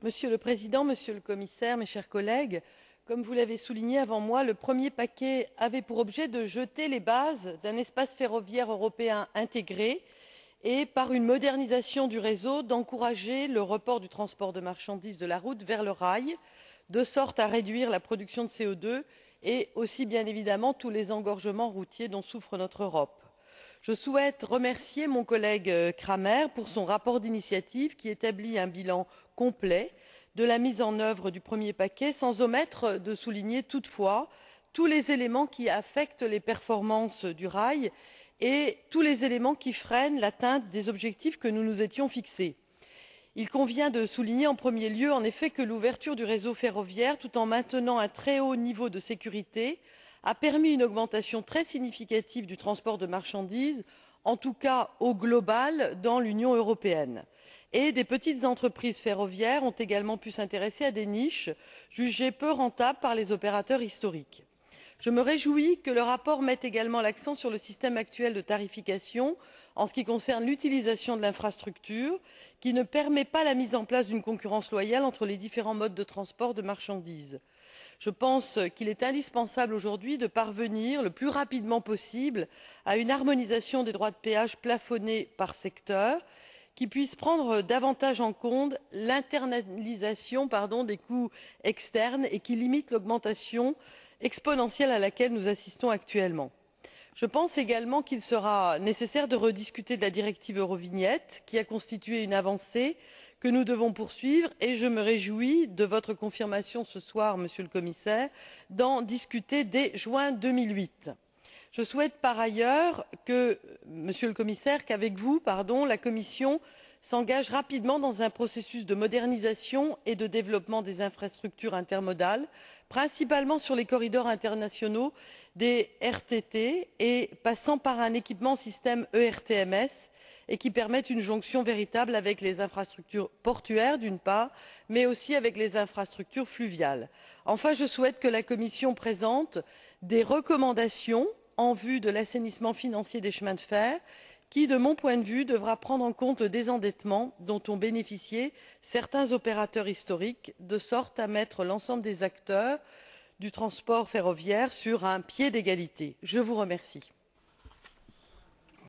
Monsieur le Président, Monsieur le Commissaire, mes chers collègues, comme vous l'avez souligné avant moi, le premier paquet avait pour objet de jeter les bases d'un espace ferroviaire européen intégré et, par une modernisation du réseau, d'encourager le report du transport de marchandises de la route vers le rail, de sorte à réduire la production de CO2 et aussi, bien évidemment, tous les engorgements routiers dont souffre notre Europe. Je souhaite remercier mon collègue Krahmer pour son rapport d'initiative qui établit un bilan complet de la mise en œuvre du premier paquet, sans omettre de souligner toutefois tous les éléments qui affectent les performances du rail et tous les éléments qui freinent l'atteinte des objectifs que nous nous étions fixés. Il convient de souligner en premier lieu, en effet, que l'ouverture du réseau ferroviaire, tout en maintenant un très haut niveau de sécurité, a permis une augmentation très significative du transport de marchandises, en tout cas au global, dans l'Union européenne. Et des petites entreprises ferroviaires ont également pu s'intéresser à des niches jugées peu rentables par les opérateurs historiques. Je me réjouis que le rapport mette également l'accent sur le système actuel de tarification en ce qui concerne l'utilisation de l'infrastructure, qui ne permet pas la mise en place d'une concurrence loyale entre les différents modes de transport de marchandises. Je pense qu'il est indispensable aujourd'hui de parvenir le plus rapidement possible à une harmonisation des droits de péage plafonnés par secteur, qui puisse prendre davantage en compte l'internalisation des coûts externes et qui limite l'augmentation exponentielle à laquelle nous assistons actuellement. Je pense également qu'il sera nécessaire de rediscuter de la directive Eurovignette, qui a constitué une avancée que nous devons poursuivre, et je me réjouis de votre confirmation ce soir, Monsieur le Commissaire, d'en discuter dès juin 2008. Je souhaite par ailleurs, Monsieur le Commissaire, qu'avec vous, la Commission s'engage rapidement dans un processus de modernisation et de développement des infrastructures intermodales, principalement sur les corridors internationaux des RTT et passant par un équipement système ERTMS et qui permette une jonction véritable avec les infrastructures portuaires, d'une part, mais aussi avec les infrastructures fluviales. Enfin, je souhaite que la Commission présente des recommandations en vue de l'assainissement financier des chemins de fer qui, de mon point de vue, devra prendre en compte le désendettement dont ont bénéficié certains opérateurs historiques, de sorte à mettre l'ensemble des acteurs du transport ferroviaire sur un pied d'égalité. Je vous remercie.